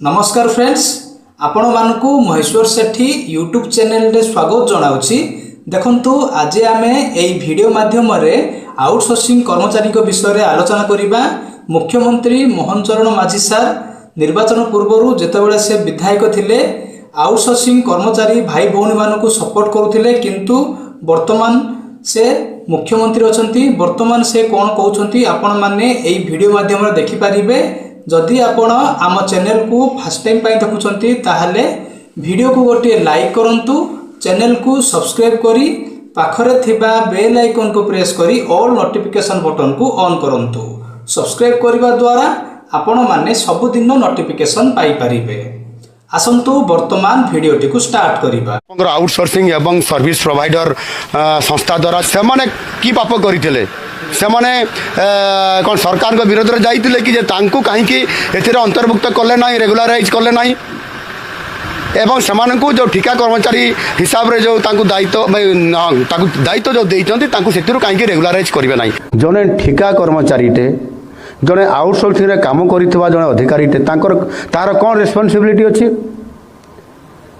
नमस्कार फ्रेंड्स, आपण मानकु महेश्वर सेठी YouTube channel रे स्वागत जनाउछि। देखंतु आज आमे एई वीडियो माध्यम रे आउटसोर्सिंग कर्मचारी को विषय रे आलोचना करिबा। मुख्यमंत्री मोहन चरण माझी सर निर्वाचन पूर्व जेतेबेले से विधायक थिले आउटसोर्सिंग कर्मचारी भाई भौणी मानकु सपोर्ट करुथिले, किंतु वर्तमान से मुख्यमंत्री अछंती। वर्तमान से कोन कहउछंती आपण माने एई वीडियो माध्यम रे देखि परिबे। जदि आपण आम चैनल को फर्स्ट टाइम पाई देखुछंती ताहले वीडियो को गोटे लाइक करंतु, चैनल को सब्सक्राइब करी पाखरे थिबा बेल आइकन को प्रेस करी ऑल नोटिफिकेशन बटन को ऑन करंतु। सब्सक्राइब करबा द्वारा आपण माने सब दिन नोटिफिकेशन पाई परिबे। आसंतु वर्तमान वीडियोटी को स्टार्ट करिबा। आउटसोर्सिंग एवं सर्विस प्रोवाइडर संस्था द्वारा से माने की पाप करथिले, से माने कौन सरकार को विरोध में जाइए कि तांकु कहीं अंतर्भुक्त कले ना, रेगुलाराइज कले ना, एवं से जो ठिका कर्मचारी हिसाब रे जो दायित्व जो देते कहीं रेगुलाराइज करेंगे ना। जड़े ठिका कर्मचारीटे जड़े आउटसोर्सिंग रे काम करिथबा जड़े अधिकारी तार कौन रेस्पॉन्सिबिलिटी अच्छी,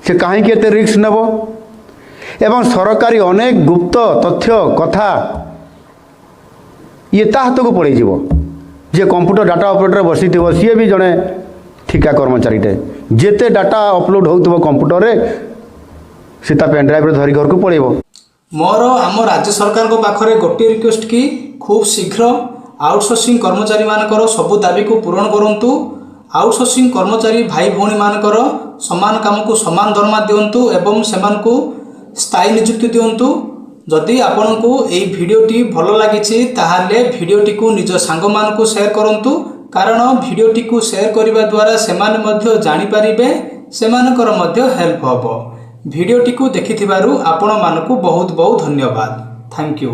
से कहीं एते रिस्क नेब एवं सरकारी अनेक गुप्त तथ्य कथा ये ता हाथ को पड़े जे कंप्यूटर डाटा ऑपरेटर बसी थो सी भी जड़े ठिका कर्मचारीटे जेते डाटा अपलोड हो कंप्यूटर रे सीता पेन ड्राइव धरी घर को पड़े। मोर आम राज्य सरकार को पाखरे गोटे रिक्वेस्ट कि खूब शीघ्र आउटसोर्सिंग कर्मचारी मानकर सबु दाबी को पूरण करंतु। आउटसोर्सिंग कर्मचारी भाई भौणी मानकर समान काम को समान दरमा दियंतु एवं सेमान को स्थायी नियुक्ति दियंतु। जदि आपण को एई वीडियोटी भल लागिछि ताहाले वीडियोटी को निज सांग मान को शेयर करंतु, कारण वीडियोटी को शेयर करिबा द्वारा सेमान मध्य जानि परिबे, सेमानकर मध्य हेल्प हबो। वीडियोटी को देखिथिबारु आपण मानकु बहुत बहुत धन्यवाद। Thank you.